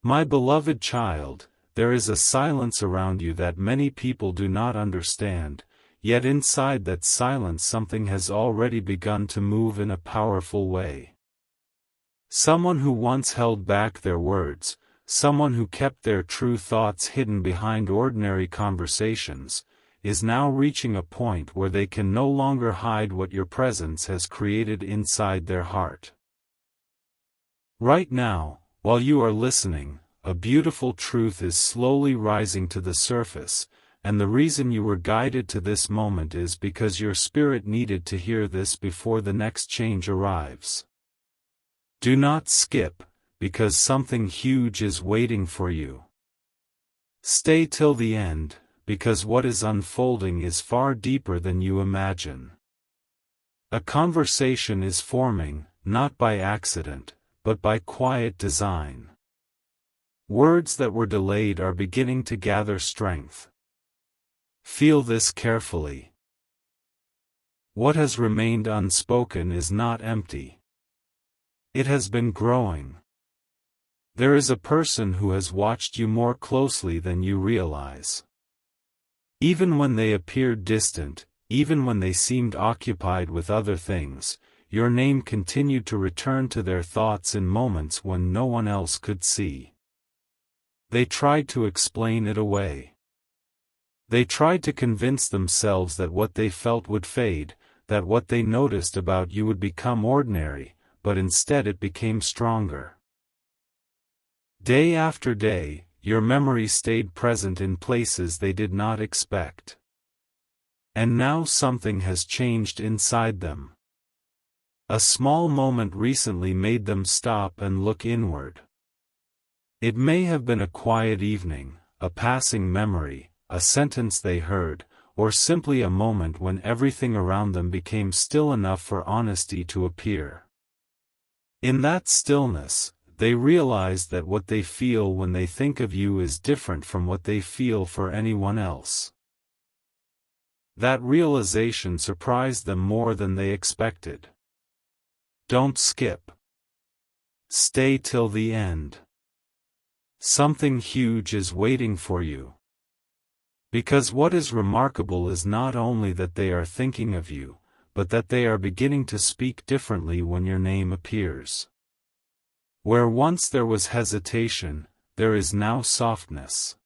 My beloved child, there is a silence around you that many people do not understand, yet inside that silence something has already begun to move in a powerful way. Someone who once held back their words, someone who kept their true thoughts hidden behind ordinary conversations, is now reaching a point where they can no longer hide what your presence has created inside their heart. Right now, while you are listening, a beautiful truth is slowly rising to the surface, and the reason you were guided to this moment is because your spirit needed to hear this before the next change arrives. Do not skip, because something huge is waiting for you. Stay till the end, because what is unfolding is far deeper than you imagine. A conversation is forming, not by accident, but by quiet design. Words that were delayed are beginning to gather strength. Feel this carefully. What has remained unspoken is not empty. It has been growing. There is a person who has watched you more closely than you realize. Even when they appeared distant, even when they seemed occupied with other things, your name continued to return to their thoughts in moments when no one else could see. They tried to explain it away. They tried to convince themselves that what they felt would fade, that what they noticed about you would become ordinary, but instead it became stronger. Day after day, your memory stayed present in places they did not expect. And now something has changed inside them. A small moment recently made them stop and look inward. It may have been a quiet evening, a passing memory, a sentence they heard, or simply a moment when everything around them became still enough for honesty to appear. In that stillness, they realized that what they feel when they think of you is different from what they feel for anyone else. That realization surprised them more than they expected. Don't skip. Stay till the end. Something huge is waiting for you. Because what is remarkable is not only that they are thinking of you, but that they are beginning to speak differently when your name appears. Where once there was hesitation, there is now softness.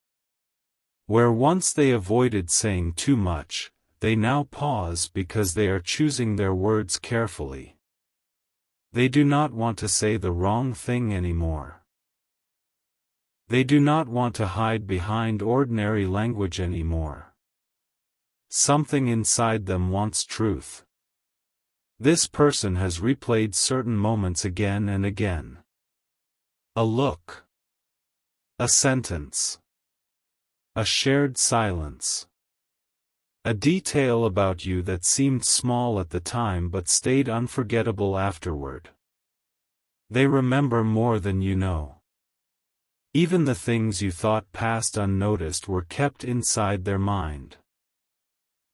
Where once they avoided saying too much, they now pause because they are choosing their words carefully. They do not want to say the wrong thing anymore. They do not want to hide behind ordinary language anymore. Something inside them wants truth. This person has replayed certain moments again and again. A look. A sentence. A shared silence. A detail about you that seemed small at the time but stayed unforgettable afterward. They remember more than you know. Even the things you thought passed unnoticed were kept inside their mind.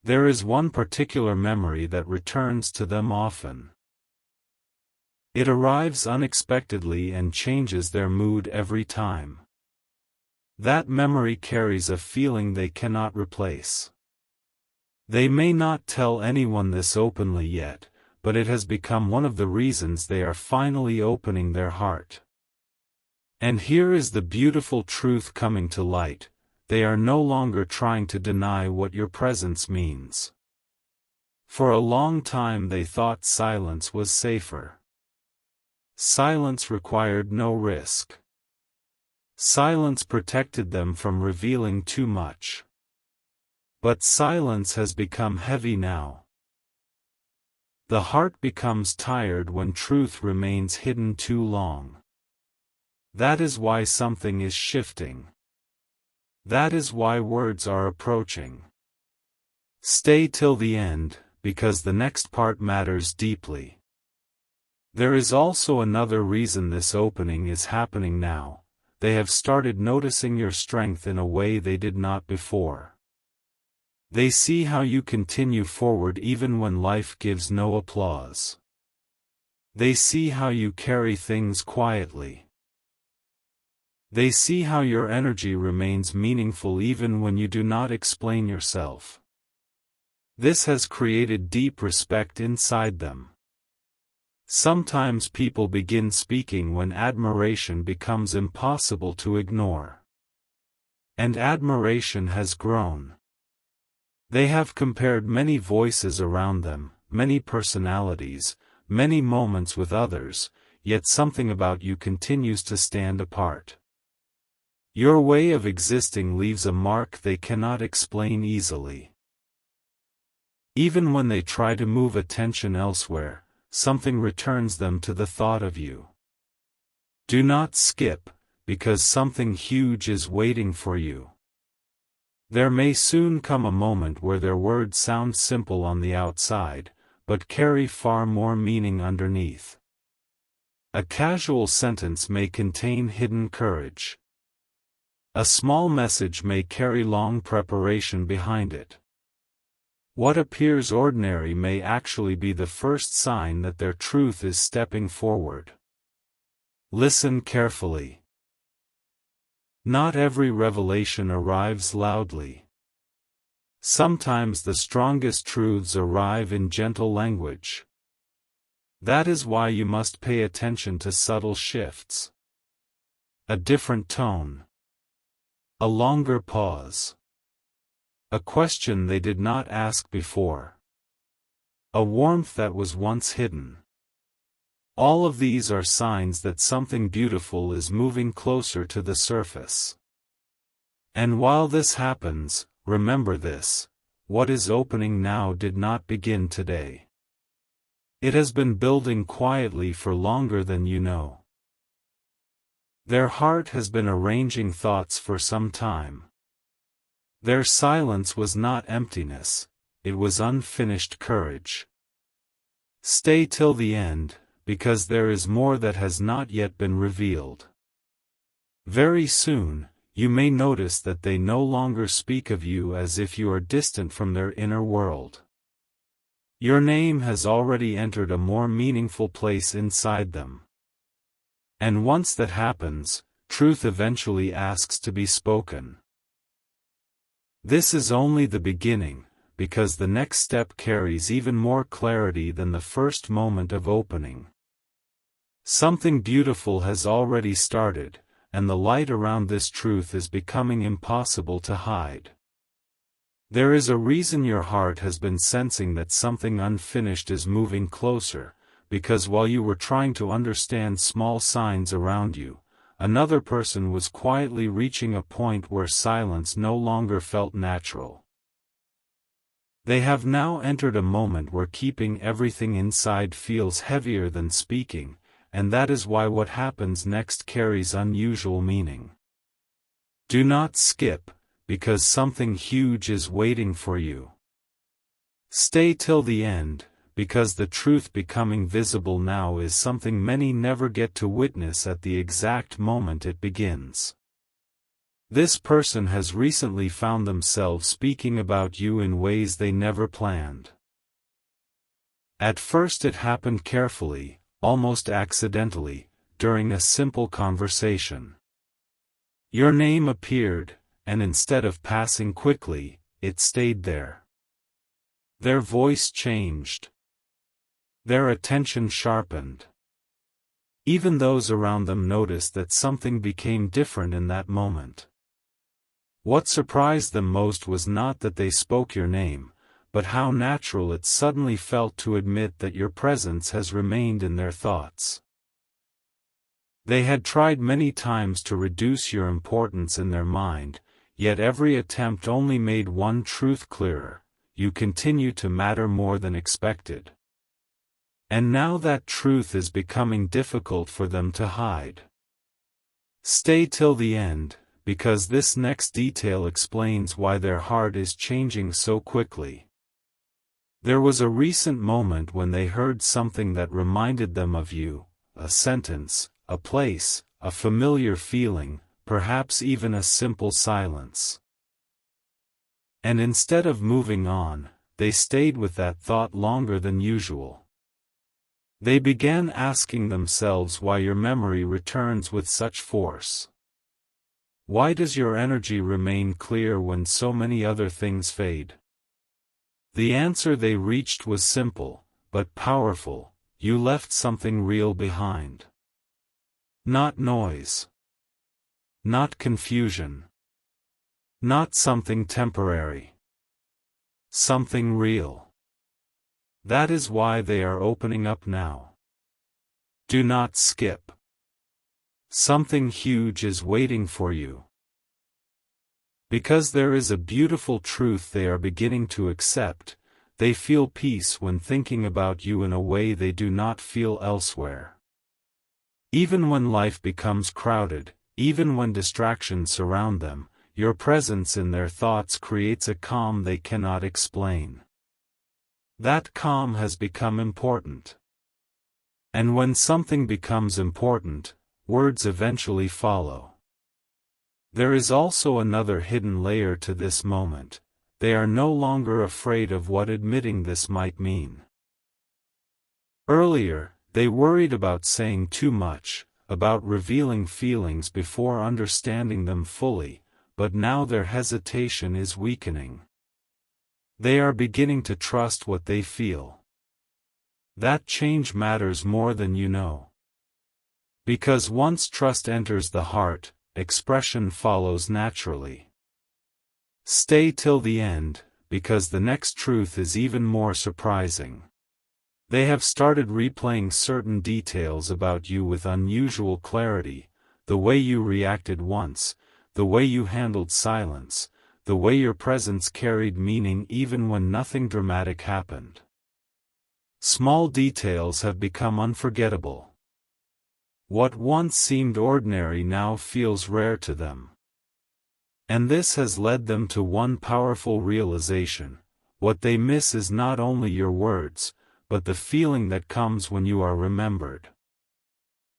There is one particular memory that returns to them often. It arrives unexpectedly and changes their mood every time. That memory carries a feeling they cannot replace. They may not tell anyone this openly yet, but it has become one of the reasons they are finally opening their heart. And here is the beautiful truth coming to light: they are no longer trying to deny what your presence means. For a long time they thought silence was safer. Silence required no risk. Silence protected them from revealing too much. But silence has become heavy now. The heart becomes tired when truth remains hidden too long. That is why something is shifting. That is why words are approaching. Stay till the end, because the next part matters deeply. There is also another reason this opening is happening now: they have started noticing your strength in a way they did not before. They see how you continue forward even when life gives no applause. They see how you carry things quietly. They see how your energy remains meaningful even when you do not explain yourself. This has created deep respect inside them. Sometimes people begin speaking when admiration becomes impossible to ignore. And admiration has grown. They have compared many voices around them, many personalities, many moments with others, yet something about you continues to stand apart. Your way of existing leaves a mark they cannot explain easily. Even when they try to move attention elsewhere, something returns them to the thought of you. Do not skip, because something huge is waiting for you. There may soon come a moment where their words sound simple on the outside, but carry far more meaning underneath. A casual sentence may contain hidden courage. A small message may carry long preparation behind it. What appears ordinary may actually be the first sign that their truth is stepping forward. Listen carefully. Not every revelation arrives loudly. Sometimes the strongest truths arrive in gentle language. That is why you must pay attention to subtle shifts. A different tone. A longer pause. A question they did not ask before. A warmth that was once hidden. All of these are signs that something beautiful is moving closer to the surface. And while this happens, remember this: what is opening now did not begin today. It has been building quietly for longer than you know. Their heart has been arranging thoughts for some time. Their silence was not emptiness, it was unfinished courage. Stay till the end, because there is more that has not yet been revealed. Very soon, you may notice that they no longer speak of you as if you are distant from their inner world. Your name has already entered a more meaningful place inside them. And once that happens, truth eventually asks to be spoken. This is only the beginning, because the next step carries even more clarity than the first moment of opening. Something beautiful has already started, and the light around this truth is becoming impossible to hide. There is a reason your heart has been sensing that something unfinished is moving closer, because while you were trying to understand small signs around you, another person was quietly reaching a point where silence no longer felt natural. They have now entered a moment where keeping everything inside feels heavier than speaking, and that is why what happens next carries unusual meaning. Do not skip, because something huge is waiting for you. Stay till the end, because the truth becoming visible now is something many never get to witness at the exact moment it begins. This person has recently found themselves speaking about you in ways they never planned. At first it happened carefully, almost accidentally, during a simple conversation. Your name appeared, and instead of passing quickly, it stayed there. Their voice changed. Their attention sharpened. Even those around them noticed that something became different in that moment. What surprised them most was not that they spoke your name, but how natural it suddenly felt to admit that your presence has remained in their thoughts. They had tried many times to reduce your importance in their mind, yet every attempt only made one truth clearer: you continue to matter more than expected. And now that truth is becoming difficult for them to hide. Stay till the end, because this next detail explains why their heart is changing so quickly. There was a recent moment when they heard something that reminded them of you, a sentence, a place, a familiar feeling, perhaps even a simple silence. And instead of moving on, they stayed with that thought longer than usual. They began asking themselves why your memory returns with such force. Why does your energy remain clear when so many other things fade? The answer they reached was simple, but powerful: you left something real behind. Not noise. Not confusion. Not something temporary. Something real. That is why they are opening up now. Do not skip. Something huge is waiting for you. Because there is a beautiful truth they are beginning to accept, they feel peace when thinking about you in a way they do not feel elsewhere. Even when life becomes crowded, even when distractions surround them, your presence in their thoughts creates a calm they cannot explain. That calm has become important. And when something becomes important, words eventually follow. There is also another hidden layer to this moment: they are no longer afraid of what admitting this might mean. Earlier, they worried about saying too much, about revealing feelings before understanding them fully, but now their hesitation is weakening. They are beginning to trust what they feel. That change matters more than you know. Because once trust enters the heart, expression follows naturally. Stay till the end, because the next truth is even more surprising. They have started replaying certain details about you with unusual clarity: the way you reacted once, the way you handled silence, the way your presence carried meaning even when nothing dramatic happened. Small details have become unforgettable. What once seemed ordinary now feels rare to them. And this has led them to one powerful realization: what they miss is not only your words, but the feeling that comes when you are remembered.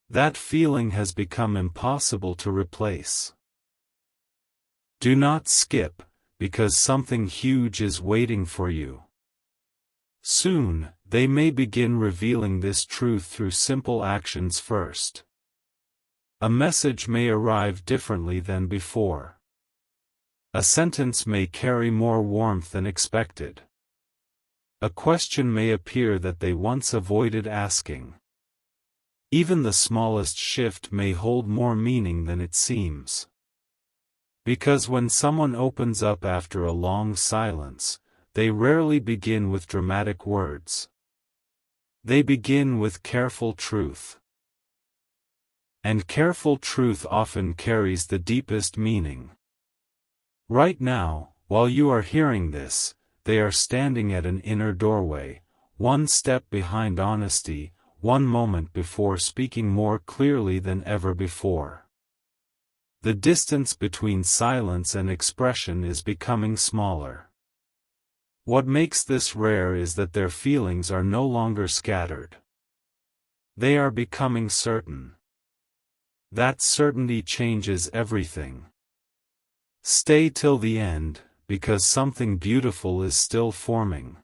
That feeling has become impossible to replace. Do not skip, because something huge is waiting for you. Soon, they may begin revealing this truth through simple actions first. A message may arrive differently than before. A sentence may carry more warmth than expected. A question may appear that they once avoided asking. Even the smallest shift may hold more meaning than it seems. Because when someone opens up after a long silence, they rarely begin with dramatic words. They begin with careful truth. And careful truth often carries the deepest meaning. Right now, while you are hearing this, they are standing at an inner doorway, one step behind honesty, one moment before speaking more clearly than ever before. The distance between silence and expression is becoming smaller. What makes this rare is that their feelings are no longer scattered. They are becoming certain. That certainty changes everything. Stay till the end, because something beautiful is still forming.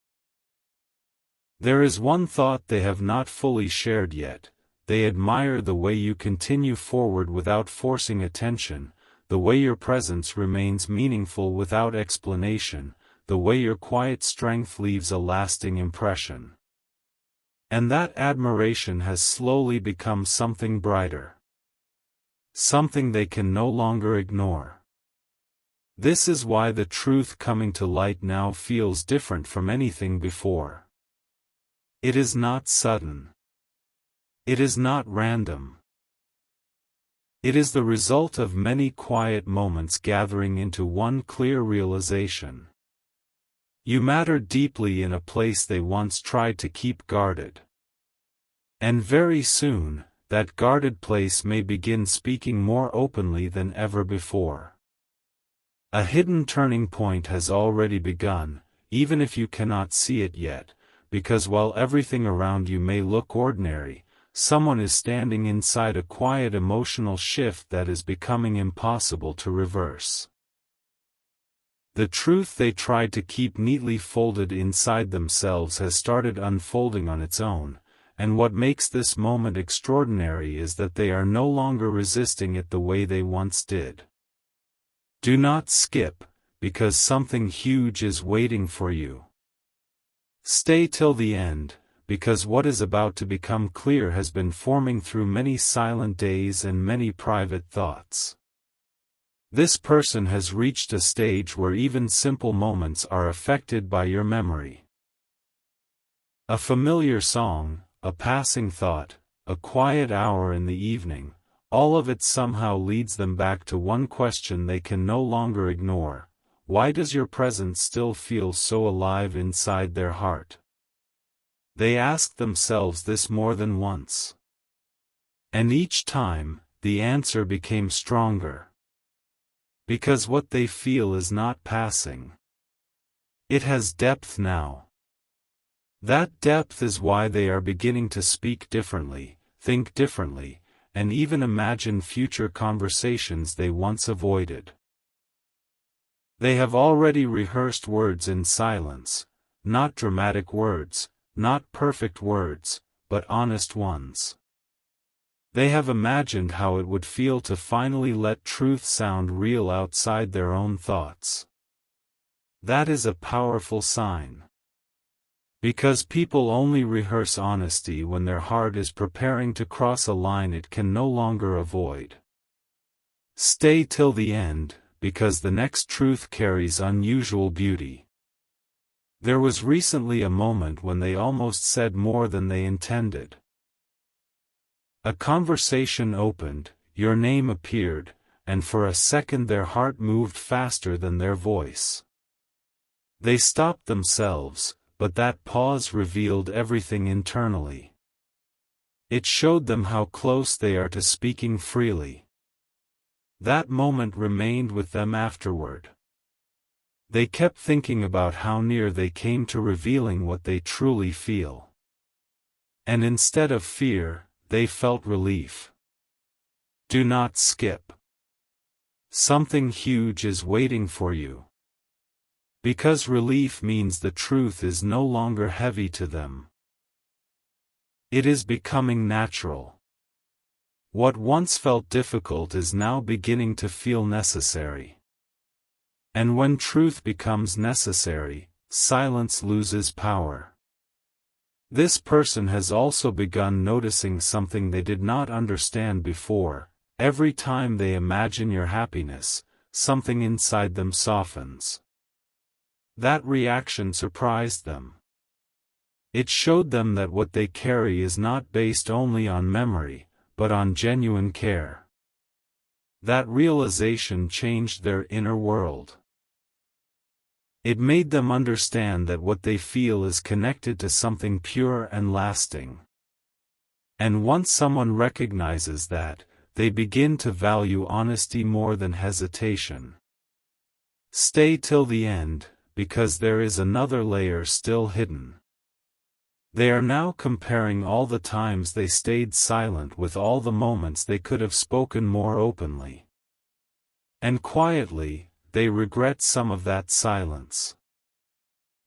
There is one thought they have not fully shared yet: they admire the way you continue forward without forcing attention, the way your presence remains meaningful without explanation, the way your quiet strength leaves a lasting impression. And that admiration has slowly become something brighter. Something they can no longer ignore. This is why the truth coming to light now feels different from anything before. It is not sudden. It is not random. It is the result of many quiet moments gathering into one clear realization. You matter deeply in a place they once tried to keep guarded. And very soon, that guarded place may begin speaking more openly than ever before. A hidden turning point has already begun, even if you cannot see it yet, because while everything around you may look ordinary, someone is standing inside a quiet emotional shift that is becoming impossible to reverse. The truth they tried to keep neatly folded inside themselves has started unfolding on its own, and what makes this moment extraordinary is that they are no longer resisting it the way they once did. Do not skip, because something huge is waiting for you. Stay till the end, because what is about to become clear has been forming through many silent days and many private thoughts. This person has reached a stage where even simple moments are affected by your memory. A familiar song, a passing thought, a quiet hour in the evening, all of it somehow leads them back to one question they can no longer ignore: why does your presence still feel so alive inside their heart? They ask themselves this more than once. And each time, the answer became stronger. Because what they feel is not passing. It has depth now. That depth is why they are beginning to speak differently, think differently, and even imagine future conversations they once avoided. They have already rehearsed words in silence, not dramatic words, not perfect words, but honest ones. They have imagined how it would feel to finally let truth sound real outside their own thoughts. That is a powerful sign. Because people only rehearse honesty when their heart is preparing to cross a line it can no longer avoid. Stay till the end, because the next truth carries unusual beauty. There was recently a moment when they almost said more than they intended. A conversation opened, your name appeared, and for a second their heart moved faster than their voice. They stopped themselves, but that pause revealed everything internally. It showed them how close they are to speaking freely. That moment remained with them afterward. They kept thinking about how near they came to revealing what they truly feel. And instead of fear, they felt relief. Do not skip. Something huge is waiting for you. Because relief means the truth is no longer heavy to them. It is becoming natural. What once felt difficult is now beginning to feel necessary. And when truth becomes necessary, silence loses power. This person has also begun noticing something they did not understand before. Every time they imagine your happiness, something inside them softens. That reaction surprised them. It showed them that what they carry is not based only on memory, but on genuine care. That realization changed their inner world. It made them understand that what they feel is connected to something pure and lasting. And once someone recognizes that, they begin to value honesty more than hesitation. Stay till the end, because there is another layer still hidden. They are now comparing all the times they stayed silent with all the moments they could have spoken more openly. And quietly, they regret some of that silence.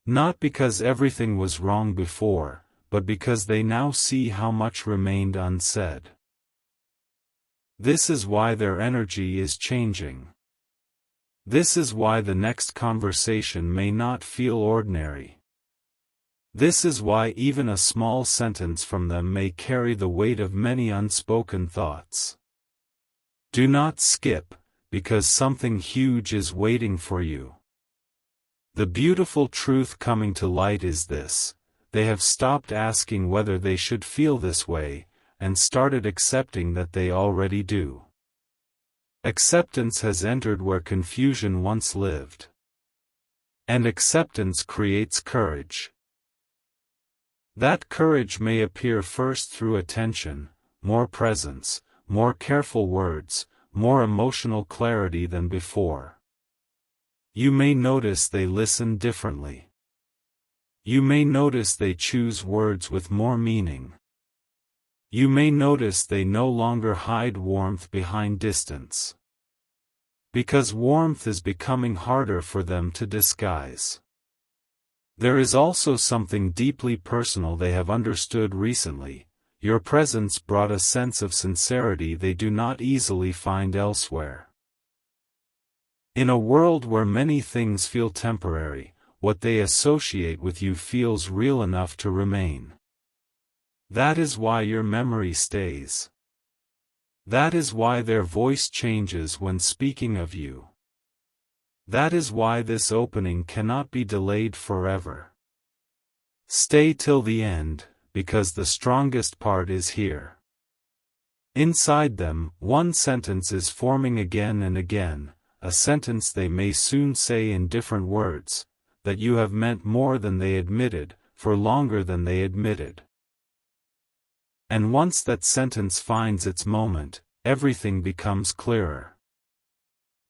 Not because everything was wrong before, but because they now see how much remained unsaid. This is why their energy is changing. This is why the next conversation may not feel ordinary. This is why even a small sentence from them may carry the weight of many unspoken thoughts. Do not skip, because something huge is waiting for you. The beautiful truth coming to light is this: they have stopped asking whether they should feel this way, and started accepting that they already do. Acceptance has entered where confusion once lived. And acceptance creates courage. That courage may appear first through attention, more presence, more careful words, more emotional clarity than before. You may notice they listen differently. You may notice they choose words with more meaning. You may notice they no longer hide warmth behind distance. Because warmth is becoming harder for them to disguise. There is also something deeply personal they have understood recently. Your presence brought a sense of sincerity they do not easily find elsewhere. In a world where many things feel temporary, what they associate with you feels real enough to remain. That is why your memory stays. That is why their voice changes when speaking of you. That is why this opening cannot be delayed forever. Stay till the end, because the strongest part is here. Inside them, one sentence is forming again and again, a sentence they may soon say in different words, that you have meant more than they admitted, for longer than they admitted. And once that sentence finds its moment, everything becomes clearer.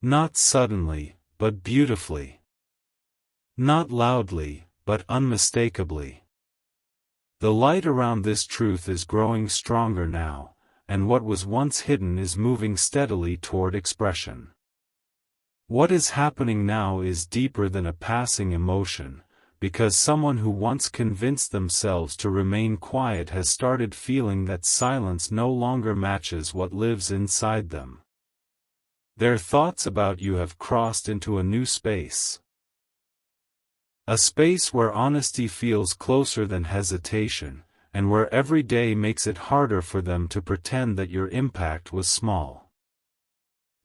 Not suddenly, but beautifully. Not loudly, but unmistakably. The light around this truth is growing stronger now, and what was once hidden is moving steadily toward expression. What is happening now is deeper than a passing emotion, because someone who once convinced themselves to remain quiet has started feeling that silence no longer matches what lives inside them. Their thoughts about you have crossed into a new space. A space where honesty feels closer than hesitation, and where every day makes it harder for them to pretend that your impact was small.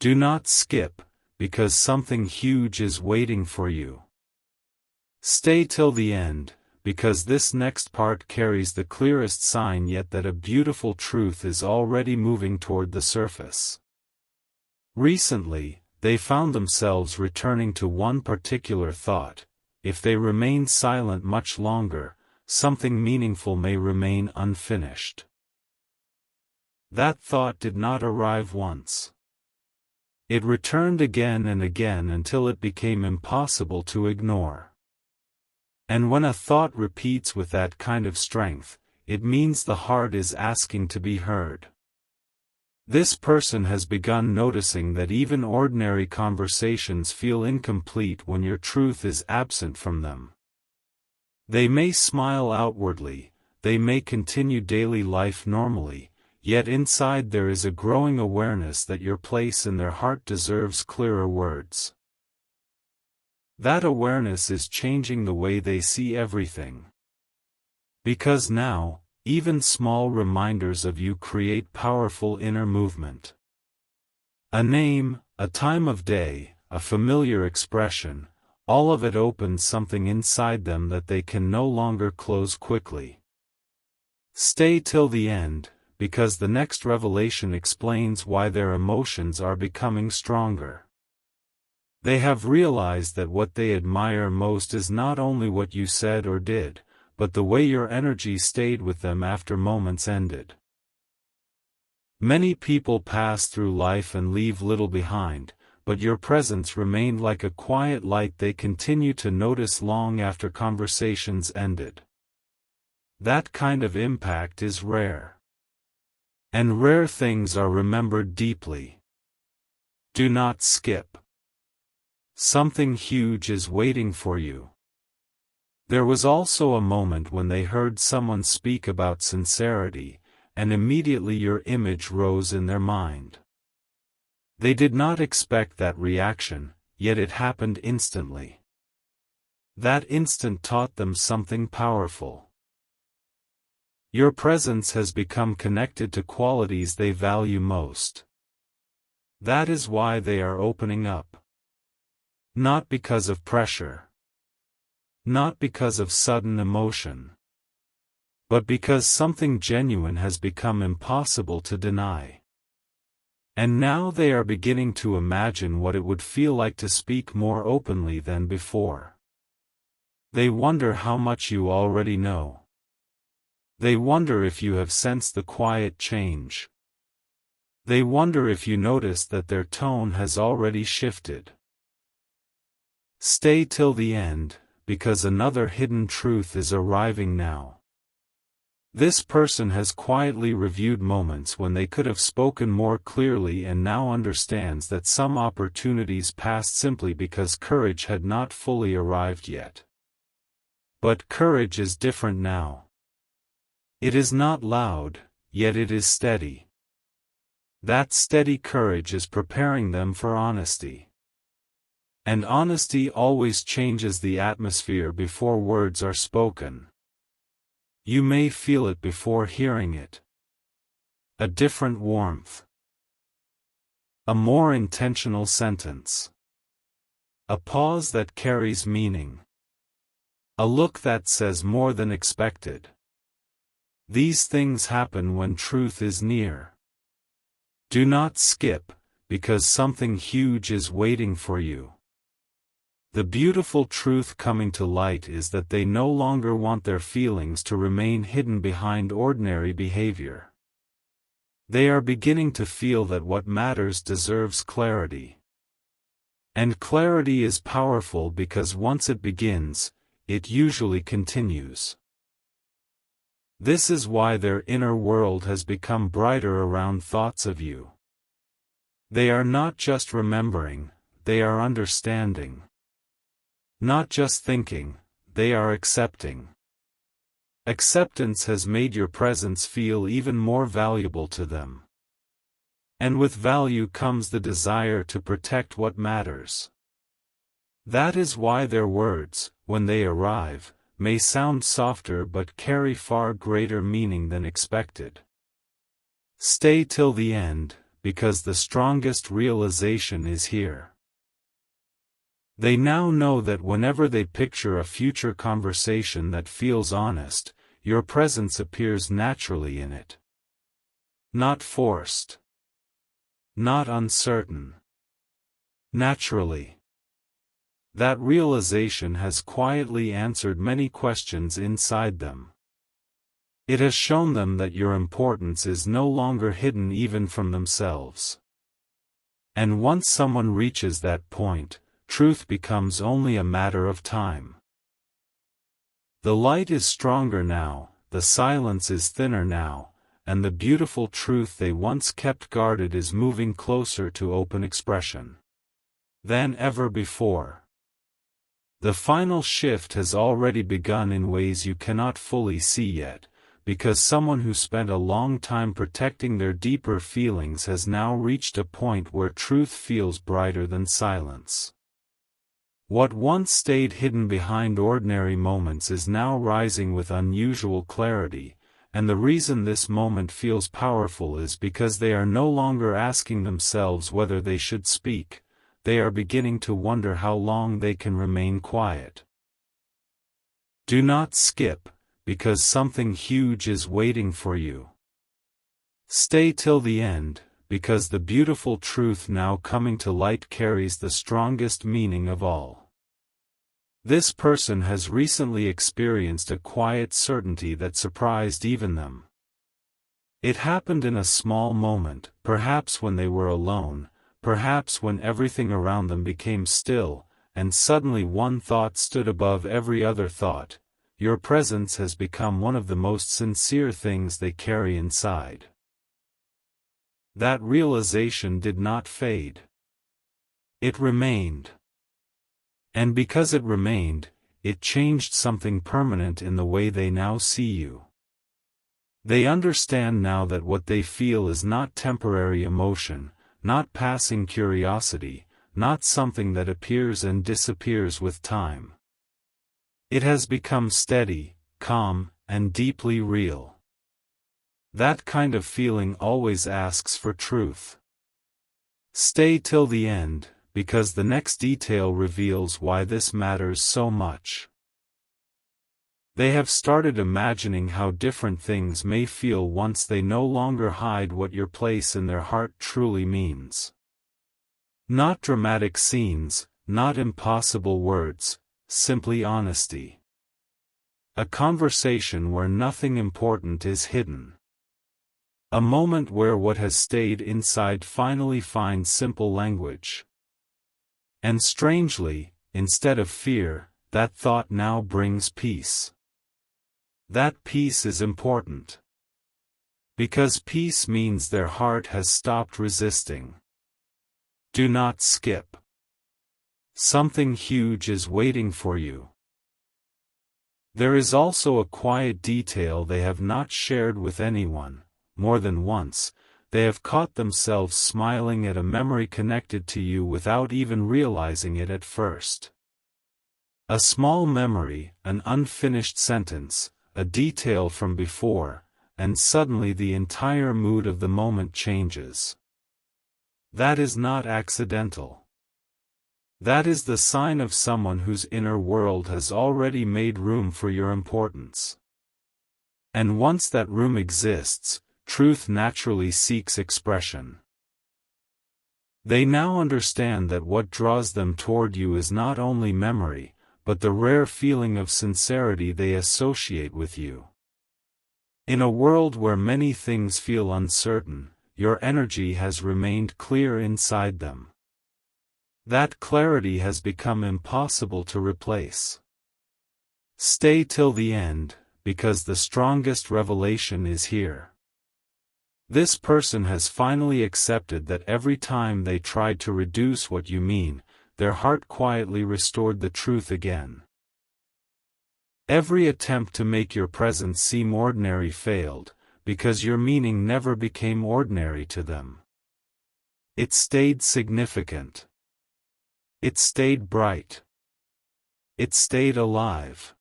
Do not skip, because something huge is waiting for you. Stay till the end, because this next part carries the clearest sign yet that a beautiful truth is already moving toward the surface. Recently, they found themselves returning to one particular thought: if they remain silent much longer, something meaningful may remain unfinished. That thought did not arrive once. It returned again and again until it became impossible to ignore. And when a thought repeats with that kind of strength, it means the heart is asking to be heard. This person has begun noticing that even ordinary conversations feel incomplete when your truth is absent from them. They may smile outwardly, they may continue daily life normally, yet inside there is a growing awareness that your place in their heart deserves clearer words. That awareness is changing the way they see everything. Because now, even small reminders of you create powerful inner movement. A name, a time of day, a familiar expression, all of it opens something inside them that they can no longer close quickly. Stay till the end, because the next revelation explains why their emotions are becoming stronger. They have realized that what they admire most is not only what you said or did, but the way your energy stayed with them after moments ended. Many people pass through life and leave little behind, but your presence remained like a quiet light they continue to notice long after conversations ended. That kind of impact is rare. And rare things are remembered deeply. Do not skip. Something huge is waiting for you. There was also a moment when they heard someone speak about sincerity, and immediately your image rose in their mind. They did not expect that reaction, yet it happened instantly. That instant taught them something powerful. Your presence has become connected to qualities they value most. That is why they are opening up. Not because of pressure. Not because of sudden emotion. But because something genuine has become impossible to deny. And now they are beginning to imagine what it would feel like to speak more openly than before. They wonder how much you already know. They wonder if you have sensed the quiet change. They wonder if you noticed that their tone has already shifted. Stay till the end, because another hidden truth is arriving now. This person has quietly reviewed moments when they could have spoken more clearly and now understands that some opportunities passed simply because courage had not fully arrived yet. But courage is different now. It is not loud, yet it is steady. That steady courage is preparing them for honesty. And honesty always changes the atmosphere before words are spoken. You may feel it before hearing it. A different warmth. A more intentional sentence. A pause that carries meaning. A look that says more than expected. These things happen when truth is near. Do not skip, because something huge is waiting for you. The beautiful truth coming to light is that they no longer want their feelings to remain hidden behind ordinary behavior. They are beginning to feel that what matters deserves clarity. And clarity is powerful because once it begins, it usually continues. This is why their inner world has become brighter around thoughts of you. They are not just remembering, they are understanding. Not just thinking, they are accepting. Acceptance has made your presence feel even more valuable to them. And with value comes the desire to protect what matters. That is why their words, when they arrive, may sound softer but carry far greater meaning than expected. Stay till the end, because the strongest realization is here. They now know that whenever they picture a future conversation that feels honest, your presence appears naturally in it. Not forced. Not uncertain. Naturally. That realization has quietly answered many questions inside them. It has shown them that your importance is no longer hidden even from themselves. And once someone reaches that point, truth becomes only a matter of time. The light is stronger now, the silence is thinner now, and the beautiful truth they once kept guarded is moving closer to open expression than ever before. The final shift has already begun in ways you cannot fully see yet, because someone who spent a long time protecting their deeper feelings has now reached a point where truth feels brighter than silence. What once stayed hidden behind ordinary moments is now rising with unusual clarity, and the reason this moment feels powerful is because they are no longer asking themselves whether they should speak, they are beginning to wonder how long they can remain quiet. Do not skip, because something huge is waiting for you. Stay till the end, because the beautiful truth now coming to light carries the strongest meaning of all. This person has recently experienced a quiet certainty that surprised even them. It happened in a small moment, perhaps when they were alone, perhaps when everything around them became still, and suddenly one thought stood above every other thought: your presence has become one of the most sincere things they carry inside. That realization did not fade. It remained. And because it remained, it changed something permanent in the way they now see you. They understand now that what they feel is not temporary emotion, not passing curiosity, not something that appears and disappears with time. It has become steady, calm, and deeply real. That kind of feeling always asks for truth. Stay till the end, because the next detail reveals why this matters so much. They have started imagining how different things may feel once they no longer hide what your place in their heart truly means. Not dramatic scenes, not impossible words, simply honesty. A conversation where nothing important is hidden. A moment where what has stayed inside finally finds simple language. And strangely, instead of fear, that thought now brings peace. That peace is important. Because peace means their heart has stopped resisting. Do not skip. Something huge is waiting for you. There is also a quiet detail they have not shared with anyone, more than once. they have caught themselves smiling at a memory connected to you without even realizing it at first. A small memory, an unfinished sentence, a detail from before, and suddenly the entire mood of the moment changes. That is not accidental. That is the sign of someone whose inner world has already made room for your importance. And once that room exists, truth naturally seeks expression. They now understand that what draws them toward you is not only memory, but the rare feeling of sincerity they associate with you. In a world where many things feel uncertain, your energy has remained clear inside them. That clarity has become impossible to replace. Stay till the end, because the strongest revelation is here. This person has finally accepted that every time they tried to reduce what you mean, their heart quietly restored the truth again. Every attempt to make your presence seem ordinary failed, because your meaning never became ordinary to them. It stayed significant. It stayed bright. It stayed alive.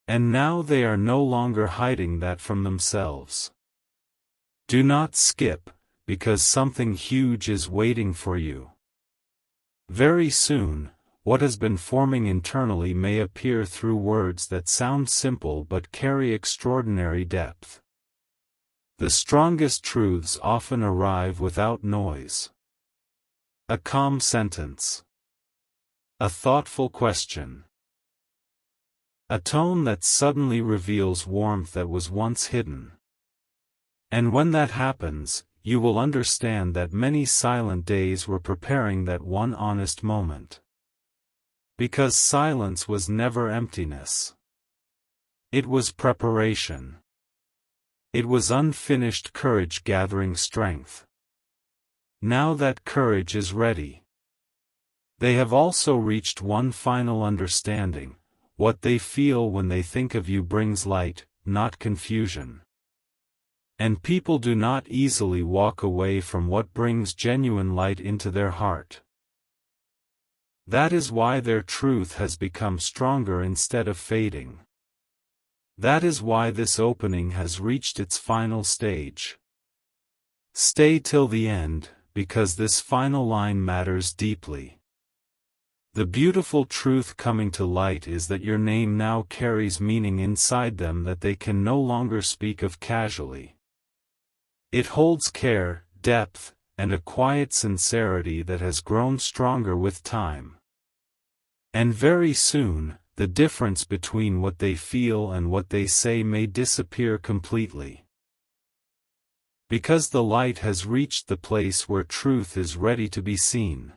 And now they are no longer hiding that from themselves. Do not skip, because something huge is waiting for you. Very soon, what has been forming internally may appear through words that sound simple but carry extraordinary depth. The strongest truths often arrive without noise. A calm sentence. A thoughtful question. A tone that suddenly reveals warmth that was once hidden. And when that happens, you will understand that many silent days were preparing that one honest moment. Because silence was never emptiness. It was preparation. It was unfinished courage gathering strength. Now that courage is ready. They have also reached one final understanding: what they feel when they think of you brings light, not confusion. And people do not easily walk away from what brings genuine light into their heart. That is why their truth has become stronger instead of fading. That is why this opening has reached its final stage. Stay till the end, because this final line matters deeply. The beautiful truth coming to light is that your name now carries meaning inside them that they can no longer speak of casually. It holds care, depth, and a quiet sincerity that has grown stronger with time. And very soon, the difference between what they feel and what they say may disappear completely. Because the light has reached the place where truth is ready to be seen.